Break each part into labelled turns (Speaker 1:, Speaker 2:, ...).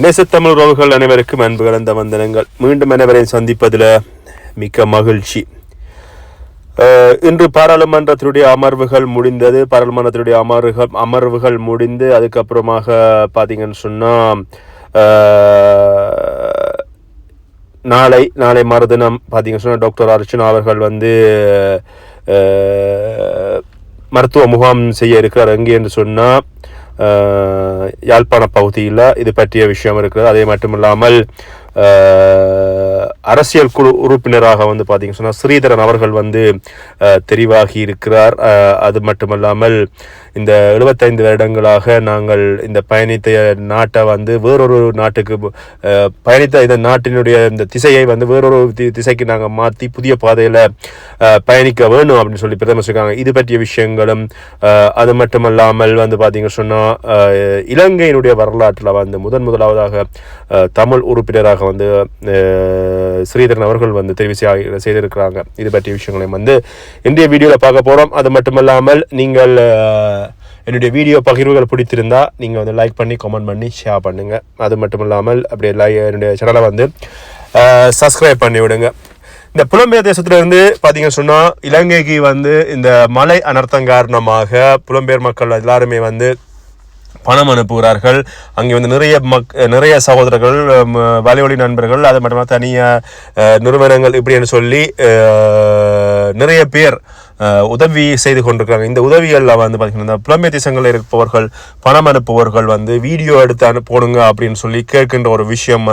Speaker 1: நேசத்தமிழ் உறவுகள் அனைவருக்கும் அன்பு கலந்த வந்தனங்கள். மீண்டும் அனைவரையும் சந்திப்பதில் மிக்க மகிழ்ச்சி. இன்று பாராளுமன்றத்தினுடைய அமர்வுகள் முடிந்தது. பாராளுமன்றத்தினுடைய அமர்வுகள் முடிந்து அதுக்கப்புறமாக பார்த்தீங்கன்னு சொன்னால் நாளை மறுதினம் பார்த்தீங்கன்னு சொன்னால் டாக்டர் அர்ச்சுனா அவர்கள் மருத்துவ முகாம் செய்ய இருக்கிறார். எங்கே என்று சொன்னால் யாழ்ப்பாண பகுதியில் இது பற்றிய விஷயம் இருக்கிறது. அதே மட்டுமில்லாமல் அரசியல் குழு உறுப்பினராக பார்த்தீங்கன்னு சொன்னால் ஸ்ரீதரன் அவர்கள் தெரிவாகி இருக்கிறார். அது மட்டுமல்லாமல் இந்த 75 வருடங்களாக நாங்கள் இந்த பயணித்த நாட்டை வேறொரு நாட்டுக்கு பயணித்த இந்த நாட்டினுடைய இந்த திசையை வேறொரு திசைக்கு நாங்கள் மாற்றி புதிய பாதையில் பயணிக்க வேணும் அப்படின்னு சொல்லி பிரதமர் சொல்லியிருக்காங்க. இது பற்றிய விஷயங்களும் அது மட்டுமல்லாமல் பார்த்தீங்கன்னு சொன்னால் இலங்கையினுடைய வரலாற்றில் முதலாவதாக தமிழ் உறுப்பினராக ஸ்ரீதரன் அவர்கள் தெரிவு செய்திருக்கிறாங்க. இது பற்றிய விஷயங்களையும் இன்றைய வீடியோவில் பார்க்க போகிறோம். அது மட்டுமல்லாமல் நீங்கள் என்னுடைய வீடியோ பகிர்வுகள் பிடித்திருந்தா நீங்கள் லைக் பண்ணி கமெண்ட் பண்ணி ஷேர் பண்ணுங்கள். அது மட்டும் இல்லாமல் அப்படியே என்னுடைய சேனலை சப்ஸ்கிரைப் பண்ணி விடுங்க. இந்த புலம்பெயர் தேசத்திலிருந்து பார்த்தீங்கன்னு சொன்னால் இலங்கைக்கு இந்த மழை அனர்த்தம் காரணமாக புலம்பெயர் மக்கள் எல்லாருமே பணம் அனுப்புகிறார்கள். அங்கே நிறைய சகோதரர்கள், வலைவழி நண்பர்கள், அது மட்டும் தனியார் நிறுவனங்கள் இப்படின்னு சொல்லி நிறைய பேர் உதவி செய்து கொண்டிருக்கிறாங்க. இந்த உதவிகளில் பார்த்தீங்கன்னா புலம்பெயர் தேசங்களில் இருப்பவர்கள் பணம் அனுப்புபவர்கள் வீடியோ எடுத்து போடுங்க அப்படின்னு சொல்லி கேட்கின்ற ஒரு விஷயம்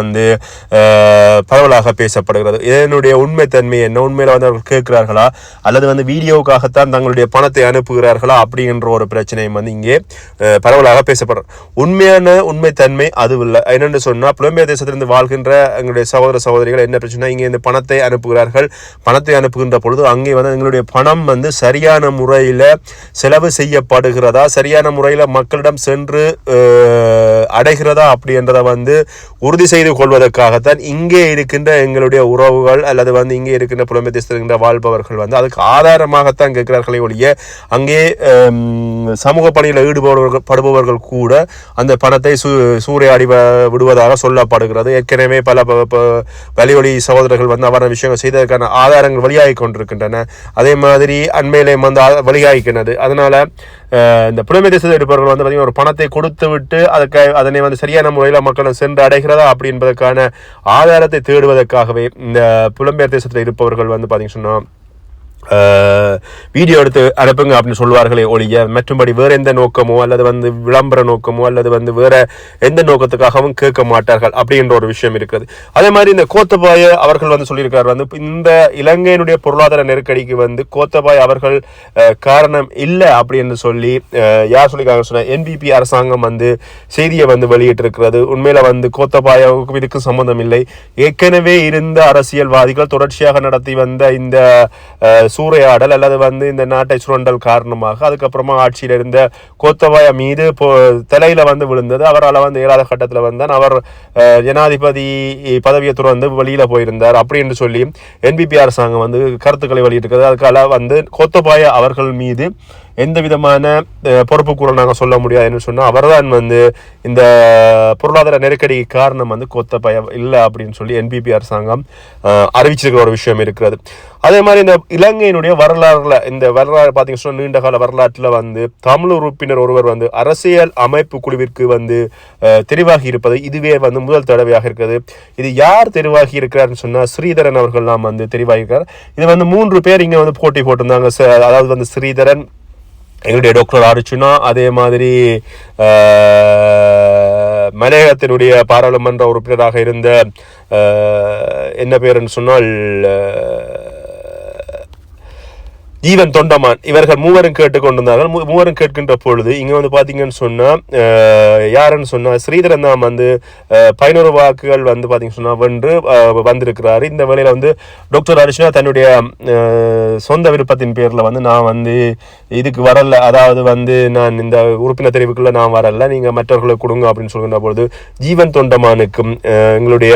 Speaker 1: பரவலாக பேசப்படுகிறது. இதனுடைய உண்மைத்தன்மை என்ன? உண்மையில் அவர்கள் கேட்கிறார்களா அல்லது வீடியோவுக்காகத்தான் தங்களுடைய பணத்தை அனுப்புகிறார்களா அப்படின்ற ஒரு பிரச்சனையும் இங்கே பரவலாக பேசப்படுறது. உண்மைத்தன்மை அது இல்லை. என்னென்னு சொன்னால் புலம்பெயர் தேசத்திலிருந்து வாழ்கின்ற எங்களுடைய சகோதர சகோதரிகள் என்ன பிரச்சனை, இங்கே இந்த பணத்தை அனுப்புகிறார்கள். பணத்தை அனுப்புகின்ற பொழுது அங்கே எங்களுடைய பணம் சரியான முறையில் செலவு செய்யப்படுகிறதா, சரியான முறையில் மக்களிடம் சென்று அடைகிறதா அப்படின்றத உறுதி செய்து கொள்வதற்காகத்தான் இங்கே இருக்கின்ற எங்களுடைய உறவுகள் அல்லது இங்கே இருக்கின்ற புலம்பெயர் தேசத்தில் வாழ்பவர்கள் அதுக்கு ஆதாரமாகத்தான் கேட்கிறார்களே ஒழிய அங்கே சமூக பணியில் ஈடுபடுபவர்கள் கூட அந்த பணத்தை சூறையாடி விடுவதாக சொல்லப்படுகிறது. ஏற்கனவே பல வலிவழி சகோதரர்கள் அவர விஷயங்கள் செய்ததற்கான ஆதாரங்கள் வெளியாகி கொண்டிருக்கின்றன. அதே மாதிரி அண்மையிலே வெளியாகிக்கிறது. அதனால இந்த புலம்பெயர் தேசத்தில் இருப்பவர்கள் பார்த்தீங்கன்னா ஒரு பணத்தை கொடுத்து விட்டு அதனை சரியான முறையில் மக்கள் சென்று அடைகிறதா அப்படி என்பதற்கான ஆதாரத்தை தேடுவதற்காகவே இந்த புலம்பெயர் தேசத்தில் இருப்பவர்கள் பார்த்தீங்கன்னு சொன்னால் வீடியோ எடுத்து அனுப்புங்க அப்படின்னு சொல்லுவார்களே ஒழிய மற்றும்படி வேற எந்த நோக்கமோ அல்லது விளம்பர நோக்கமோ அல்லது வேற எந்த நோக்கத்துக்காகவும் கேட்க மாட்டார்கள் அப்படின்ற ஒரு விஷயம் இருக்குது. அதே மாதிரி இந்த கோத்தபாய அவர்கள் சொல்லியிருக்காரு இந்த இலங்கையினுடைய பொருளாதார நெருக்கடிக்கு கோத்தபாய அவர்கள் காரணம் இல்லை அப்படின்னு சொல்லி யார் சொல்லியிருக்காங்க சொன்ன NPP அரசாங்கம் செய்தியை வெளியிட்டு இருக்கிறது. உண்மையில கோத்தபாயாவுக்கும் இதுக்கு சம்பந்தம் இல்லை. ஏற்கனவே இருந்த அரசியல்வாதிகள் தொடர்ச்சியாக நடத்தி வந்த இந்த சூறையாடல் அல்லது இந்த நாட்டை சுரண்டல் காரணமாக அதுக்கப்புறமா ஆட்சியில் இருந்த கோத்தபாய மீது தலையில விழுந்தது. அவரால் ஏழாவது கட்டத்தில் அவர் ஜனாதிபதி பதவியை துறந்து வெளியில போயிருந்தார் அப்படின்னு சொல்லி NPP அரசாங்கம் கருத்துக்களை வெளியிட்டிருக்கிறது. அதுக்காக கோத்தபாய அவர்கள் மீது எந்த விதமான பொறுப்பு கூட நாங்கள் சொல்ல முடியாதுன்னு சொன்னால் அவர்தான் இந்த பொருளாதார நெருக்கடிக்கு காரணம் கோத்தபாய இல்லை அப்படின்னு சொல்லி NPP அரசாங்கம் அறிவிச்சிருக்கிற ஒரு விஷயம் இருக்கிறது. அதே மாதிரி இந்த இலங்கையினுடைய வரலாறு பார்த்தீங்கன்னா சொன்னால் நீண்ட கால வரலாற்றில் தமிழ் உறுப்பினர் ஒருவர் அரசியல் அமைப்பு குழுவிற்கு தெரிவாகி இருப்பது இதுவே முதல் தடவையாக இருக்கிறது. இது யார் தெரிவாகி இருக்கிறார்னு சொன்னால் ஸ்ரீதரன் அவர்கள்லாம் தெரிவாகி இருக்கிறார். இது 3 பேர் இங்கே போட்டி போட்டிருந்தாங்க. அதாவது ஸ்ரீதரன், எங்களுடைய டாக்டர் அர்ச்சுனா, அதே மாதிரி மலையகத்தினுடைய பாராளுமன்ற உறுப்பினராக இருந்த என்ன பேருன்னு சொன்னால் ஜீவன் தொண்டமான், இவர்கள் மூவரும் கேட்டுக்கொண்டிருந்தார்கள். மூவரும் கேட்கின்ற பொழுது இங்கே பார்த்தீங்கன்னு சொன்னால் யாருன்னு சொன்னால் ஸ்ரீதரன் தான் 11 வாக்குகள் பார்த்தீங்கன்னு சொன்னால் வென்று வந்திருக்கிறாரு. இந்த வேளையில் டாக்டர் அர்ச்சுனா தன்னுடைய சொந்த விருப்பத்தின் பேரில் நான் இதுக்கு வரல, அதாவது நான் இந்த உறுப்பினர் தெரிவுக்குள்ள நான் வரல, நீங்கள் மற்றவர்களுக்கு கொடுங்க அப்படின்னு சொல்கின்ற பொழுது ஜீவன் தொண்டமானுக்கும் எங்களுடைய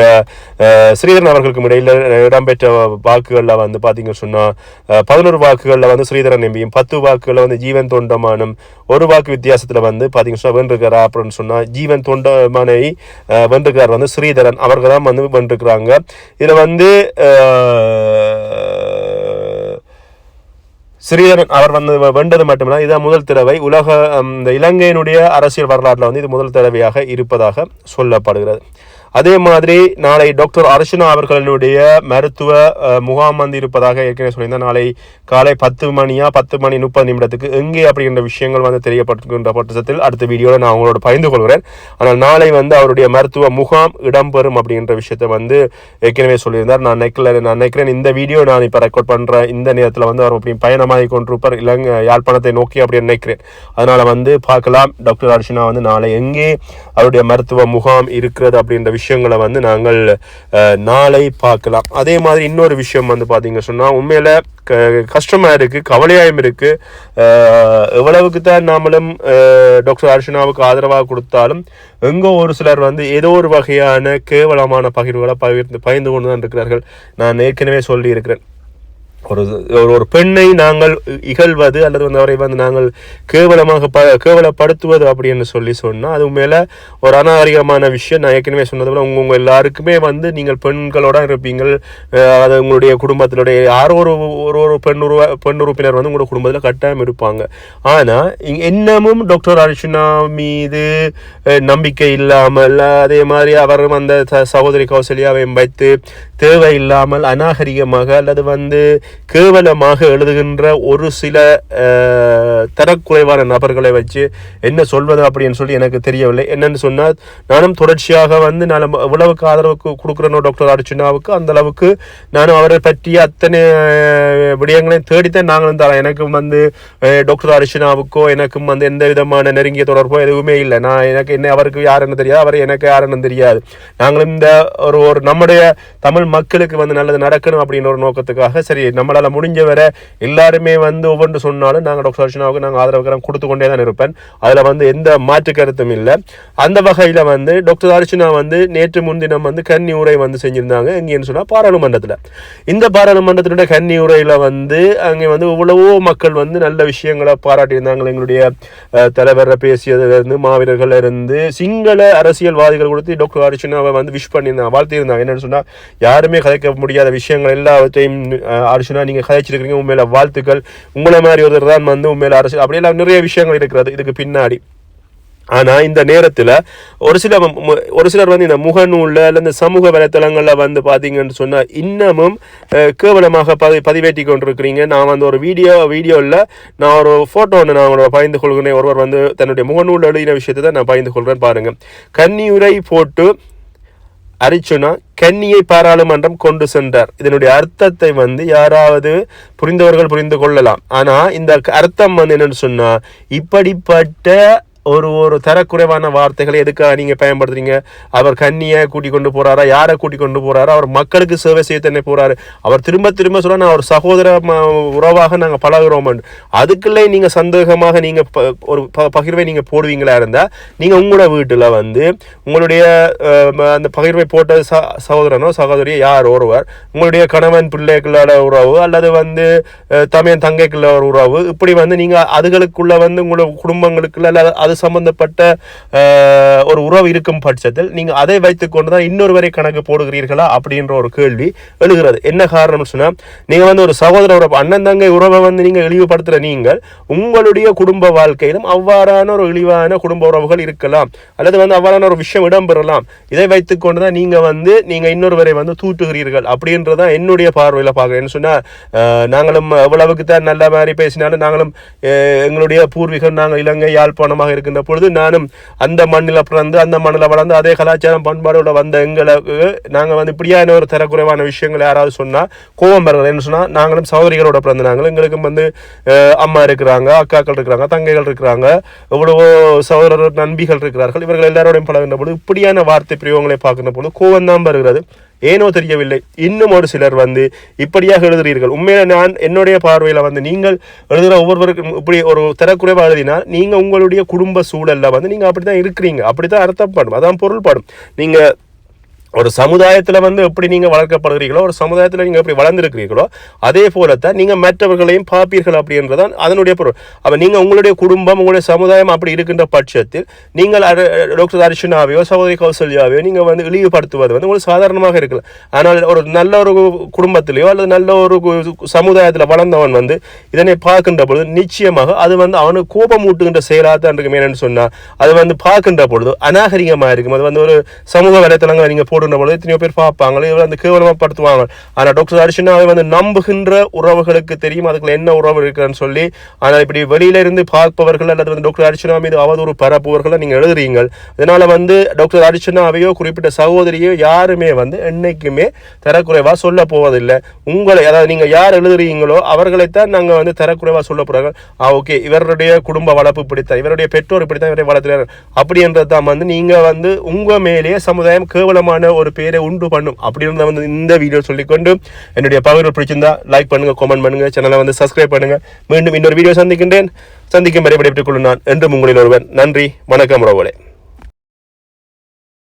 Speaker 1: ஸ்ரீதரன் அவர்களுக்கும் இடையில் இடம்பெற்ற வாக்குகளில் பார்த்தீங்கன்னு சொன்னால் 11 வாக்குகள் வாக்குகளில் வந்து ஸ்ரீதரன் எம்பியும் 10 வாக்குகளில் வந்து ஜீவன் தொண்டமானும் 1 வாக்கு வித்தியாசத்தில் வந்து பார்த்தீங்கன்னா வென்றிருக்காரா அப்படின்னு சொன்னால் ஜீவன் தொண்டமானை வென்றிருக்கார் வந்து ஸ்ரீதரன் அவர்கள் தான் வந்து வென்றிருக்கிறாங்க. இதில் வந்து ஸ்ரீதரன் அவர் வந்து வென்றது மட்டுமில்லை, இதுதான் முதல் தடவை இந்த இலங்கையினுடைய அரசியல் வரலாற்றில் வந்து இது முதல் தடவையாக இருப்பதாக சொல்லப்படுகிறது. அதே மாதிரி நாளை டாக்டர் அர்ச்சனா அவர்களுடைய மருத்துவ முகாம் வந்து இருப்பதாக ஏற்கனவே சொல்லியிருந்தால் நாளை காலை 10 மணியா 10:30 எங்கே அப்படிங்கிற விஷயங்கள் வந்து தெரியப்பட்டிருக்கின்ற பட்சத்தில் அடுத்த வீடியோவில் நான் அவங்களோட பகிர்ந்து கொள்கிறேன். ஆனால் நாளை வந்து அவருடைய மருத்துவ முகாம் இடம்பெறும் அப்படின்ற விஷயத்தை வந்து ஏற்கனவே சொல்லியிருந்தார். நான் நினைக்கிறேன் இந்த வீடியோ நான் இப்போ ரெக்கார்ட் பண்ணுற இந்த நேரத்தில் வந்து அவர் அப்படி பயணமாகி கொண்டிருப்பார் இலங்கை யாழ்ப்பாணத்தை நோக்கி அப்படின்னு நினைக்கிறேன். அதனால் வந்து பார்க்கலாம் டாக்டர் அர்ச்சனா வந்து நாளை எங்கே அவருடைய மருத்துவ முகாம் இருக்கிறது அப்படின்ற விஷயங்களை வந்து நாங்கள் நாளை பார்க்கலாம். அதே மாதிரி இன்னொரு விஷயம் வந்து பார்த்தீங்க சொன்னால் உண்மையில கஷ்டமாக இருக்குது, கவலையாயும் இருக்குது. எவ்வளவுக்கு தான் நாமளும் டாக்டர் அர்ச்சனாவுக்கு ஆதரவாக கொடுத்தாலும் எங்கோ ஒரு சிலர் வந்து ஏதோ ஒரு வகையான கேவலமான பகிர்வுகளை பகிர்ந்து கொண்டு தான் இருக்கிறார்கள். நான் ஏற்கனவே சொல்லி இருக்கிறேன், ஒரு பெண்ணை நாங்கள் இகழ்வது அல்லது வந்து அவரை வந்து நாங்கள் கேவலப்படுத்துவது அப்படின்னு சொன்னால் அது மேலே ஒரு அநாகரிகமான விஷயம். நான் ஏற்கனவே சொன்னது போல உங்க எல்லாருக்குமே வந்து நீங்கள் பெண்களோட இருப்பீங்கள், அது உங்களுடைய குடும்பத்தினுடைய யாரோ ஒரு பெண் உறுப்பினர் வந்து உங்களோட குடும்பத்தில் கட்டாயம் இருப்பாங்க. ஆனால் இன்னமும் டாக்டர் அர்ச்சனா மீது நம்பிக்கை இல்லாமல் அதே மாதிரி அவரும் அந்த சகோதரி கௌசல்யாவை வைத்து தேவையில்லாமல் அநாகரிகமாக அல்லது வந்து கேவலமாக எழுதுகின்ற ஒரு சில தரக்குறைவான நபர்களை வச்சு என்ன சொல்வது அப்படின்னு சொல்லி எனக்கு தெரியவில்லை. என்னன்னு சொன்னால் நானும் தொடர்ச்சியாக வந்து நான் எவ்வளவுக்கு ஆதரவுக்கு கொடுக்குறேனோ டாக்டர் அர்ச்சனாவுக்கு அந்த அளவுக்கு நானும் அவரை பற்றிய அத்தனை விடயங்களையும் தேடித்தான் நாங்களும் தரோம். எனக்கும் வந்து டாக்டர் அர்ச்சனாவுக்கோ எனக்கும் வந்து எந்த விதமான நெருங்கிய தொடர்போ எதுவுமே இல்லை. எனக்கு என்ன அவருக்கு யாருன்னு தெரியாது, அவர் எனக்கு யாருன்னு தெரியாது. நாங்களும் இந்த ஒரு நம்முடைய தமிழ் மக்களுக்கு வந்து நல்லது நடக்கணும் அப்படின்னு ஒரு நோக்கத்துக்காக சரி நம்மளால முடிஞ்ச வரை எல்லாருமே வந்து ஒவ்வொன்று சொன்னாலும் நாங்கள் டாக்டர் அர்ச்சனாவுக்கு நாங்கள் ஆதரவு கொடுத்து கொண்டே தான் இருப்பேன். அதில் வந்து எந்த மாற்று கருத்தும் இல்லை. அந்த வகையில் வந்து டாக்டர் அர்ச்சனா வந்து நேற்று முன்தினம் வந்து கன்னி உரை வந்து செஞ்சிருந்தாங்க. எங்கேன்னு சொன்னால் பாராளுமன்றத்தில். இந்த பாராளுமன்றத்தினுடைய கன்னி உரையில் வந்து அங்கே வந்து இவ்வளவோ மக்கள் வந்து நல்ல விஷயங்களை பாராட்டியிருந்தாங்க. எங்களுடைய தலைவரை பேசியதுலேருந்து மாவீரர்கள் இருந்து சிங்கள அரசியல்வாதிகள் கொடுத்து டாக்டர் அர்ச்சனாவை வந்து விஷ் பண்ணியிருந்தாங்க, வாழ்த்தியிருந்தாங்க. என்னென்னு சொன்னால் யாருமே கதைக்க முடியாத விஷயங்கள் எல்லாவற்றையும் அர்ச்சனா நீங்க கதைச்சிருக்கீங்க, உண்மையில வாழ்த்துக்கள். உங்களை மாதிரி ஒருத்தர் தான் வந்து உண்மையில அரசு அப்படியெல்லாம் நிறைய விஷயங்கள் இருக்கிறது இதுக்கு பின்னாடி. ஆனா இந்த நேரத்துல ஒரு சிலர் வந்து இந்த முகநூல்ல அல்ல இந்த சமூக வலைத்தளங்கள்ல வந்து பாத்தீங்கன்னு சொன்னா இன்னமும் கேவலமாக பதிவேற்றி கொண்டிருக்கிறீங்க. நான் வந்து ஒரு வீடியோவில் நான் ஒரு போட்டோ ஒன்று நான் உங்களோட பகிர்ந்து கொள்கிறேன். ஒருவர் வந்து தன்னுடைய முகநூல் எழுதின விஷயத்தை தான் நான் பகிர்ந்து கொள்கிறேன். பாருங்க, கன்னியுரை போட்டு அர்ச்சனா கன்னியை பாராளுமன்றம் கொண்டு சென்றார். இதனுடைய அர்த்தத்தை வந்து யாராவது புரிந்தவர்கள் புரிந்து கொள்ளலாம். ஆனா இந்த அர்த்தம் வந்து என்னன்னு சொன்னா இப்படிப்பட்ட ஒரு தரக்குறைவான வார்த்தைகளை எதுக்காக நீங்க பயன்படுத்துறீங்க? அவர் கன்னியை கூட்டிக் கொண்டு போறாரா? யாரை கூட்டிக் கொண்டு போறாரா? அவர் மக்களுக்கு சேவை செய்ய தானே போறாரு. அவர் திரும்ப சொல்ல நான் ஒரு சகோதர உறவாக நாங்க பழகிறோம். அதுக்குள்ளே நீங்க சந்தேகமாக நீங்க ஒரு பகிர்வை நீங்க போடுவீங்களா இருந்தா நீங்க உங்களோட வீட்டுல வந்து உங்களுடைய அந்த பகிர்வை போட்ட சகோதரனோ சகோதரியோ யார் ஒருவர் உங்களுடைய கணவன் பிள்ளைகளோட உறவு அல்லது வந்து தமையன் தங்கைக்குள்ள ஒரு உறவு இப்படி வந்து நீங்க அதுகளுக்குள்ள வந்து உங்களோட குடும்பங்களுக்குள்ள அது சம்பந்தப்பட்ட ஒரு உறவு இருக்கும் பட்சத்தில் நீங்க அதை வைத்துக் கொண்டுதான் இன்னொருவரை கணக்கு போடுகிறீர்களா அப்படின்ற ஒரு கேள்வி எழுகிறது. என்ன காரணம் சொன்னா நீங்க வந்து ஒரு சகோதர உறவு அண்ணன் தங்கை உறவை வந்து நீங்க இழிவுபடுத்துற நீங்கள் உங்களுடைய குடும்ப வாழ்க்கையிலும் அவ்வாறான ஒரு இழிவான குடும்ப உறவுகள் இருக்கலாம் அல்லது வந்து அவ்வாறான ஒரு விஷயம் இடம்பெறலாம். இதை வைத்துக் கொண்டுதான் நீங்க இன்னொருவரை வந்து தூட்டுகிறீர்கள் அப்படின்றதான் என்னுடைய பார்வையில பாக்குறேன். சொன்னா நாங்களும் எவ்வளவுக்கு தான் நல்ல மாதிரி பேசினாலும் நாங்களும் எங்களுடைய பூர்வீகம் நாங்கள் இலங்கை யாழ்ப்பாணமாக இருக்கின்ற பொழுது நானும் அந்த மண்ணில் பிறந்து அந்த மண்ணில் வளர்ந்து அதே கலாச்சாரம் பண்பாடோட வந்த எங்களுக்கு நாங்கள் வந்து இப்படியான ஒரு தரக்குறைவான விஷயங்கள் யாராவது சொன்னா கோபம் வருகிறது. என்ன சொன்னா நாங்களும் சகோதரிகளோட பிறந்த நாங்களும் எங்களுக்கும் வந்து அம்மா இருக்கிறாங்க, அக்காக்கள் இருக்கிறாங்க, தங்கைகள் இருக்கிறாங்க, எவ்வளவோ சகோதரர் நண்பிகள் இருக்கிறார்கள். இவர்கள் எல்லாரோடையும் பழகின்ற பொழுது இப்படியான வார்த்தை பிரயோகங்களை பார்க்கின்ற பொழுது கோபம் தான் வருகிறது. ஏனோ தெரியவில்லை இன்னும் ஒரு சிலர் வந்து இப்படியாக எழுதுறீர்கள். உண்மையில நான் என்னுடைய பார்வையில வந்து நீங்கள் எழுதுகிற ஒவ்வொருவருக்கும் இப்படி ஒரு தரக்குறைவா எழுதினால் நீங்க உங்களுடைய குடும்ப சூழல்ல வந்து நீங்க அப்படித்தான் இருக்கிறீங்க, அப்படித்தான் அர்த்தப்படும், அதான் பொருள்படும். நீங்க ஒரு சமுதாயத்துல வந்து எப்படி நீங்க வளர்க்கப்படுகிறீர்களோ ஒரு சமுதாயத்துல நீங்க எப்படி வளர்ந்திருக்கிறீர்களோ அதே போலத்தான் நீங்க மற்றவர்களையும் பார்ப்பீர்கள் அப்படின்றதான் அதனுடைய பொருள். அப்ப நீங்க உங்களுடைய குடும்பம் உங்களுடைய சமுதாயம் அப்படி இருக்கின்ற பட்சத்தில் நீங்கள் டாக்டர் அர்ச்சனாவையோ சகோதரி கௌசல்யாவையோ நீங்க வந்து இழிவுபடுத்துவது வந்து உங்களுக்கு சாதாரணமாக இருக்கலாம். ஆனால் ஒரு நல்ல ஒரு குடும்பத்திலேயோ அல்லது நல்ல ஒரு சமுதாயத்தில் வளர்ந்தவன் வந்து இதனை பார்க்கின்ற பொழுது நிச்சயமாக அது வந்து அவனுக்கு கோபமூட்டுகின்ற செயலாக இருக்கும். என்னன்னு சொன்னா அது வந்து பார்க்கின்ற பொழுது அநாகரிகமாக இருக்கும். அது வந்து ஒரு சமூக வலைத்தளங்களை நீங்க போடுற பொழுது எத்தனையோ பேர் பார்ப்பாங்க, இவங்க வந்து கேவலமாப்படுத்துவாங்க. ஆனால் டாக்டர் அர்ச்சனாவை வந்து நம்புகின்ற உறவுகளுக்கு தெரியும் அதுக்குள்ள என்ன உறவு இருக்குன்னு சொல்லி. ஆனால் இப்படி வெளியில இருந்து பார்ப்பவர்கள் அல்லது வந்து டாக்டர் அர்ச்சனா மீது அவதூறு பரப்புவர்களை நீங்க எழுதுறீங்க. அதனால வந்து டாக்டர் அர்ச்சனாவையோ குறிப்பிட்ட சகோதரியோ யாருமே வந்து என்னைக்குமே தரக்குறைவா சொல்ல போவதில்லை. உங்களை அதாவது நீங்க யார் எழுதுறீங்களோ அவர்களைத்தான் நாங்க வந்து தரக்குறைவா சொல்ல போறாங்க. ஓகே இவருடைய குடும்ப வளர்ப்பு இப்படித்தான், இவருடைய பெற்றோர் இப்படித்தான் இவரை வளர்த்துறாரு அப்படி என்றதான் வந்து நீங்க வந்து உங்க மேலேயே சமுதாயம் கேவலமான ஒரு பேரை உண்டு பண்ணும் அப்படின்னு வந்து இந்த வீடியோ சொல்லிக்கொண்டு என்னுடைய பகிர்வு பிடிச்சிருந்தா லைக் பண்ணுங்க, கமெண்ட் பண்ணுங்க, சேனலை வந்து சப்ஸ்கிரைப் பண்ணுங்க. மீண்டும் இன்னொரு வீடியோ சந்திக்கும் வரை விடைபெற்றுக் கொள்ளும் நான் என்றும் உங்களில் ஒருவன். நன்றி, வணக்கம் உறவுகளே.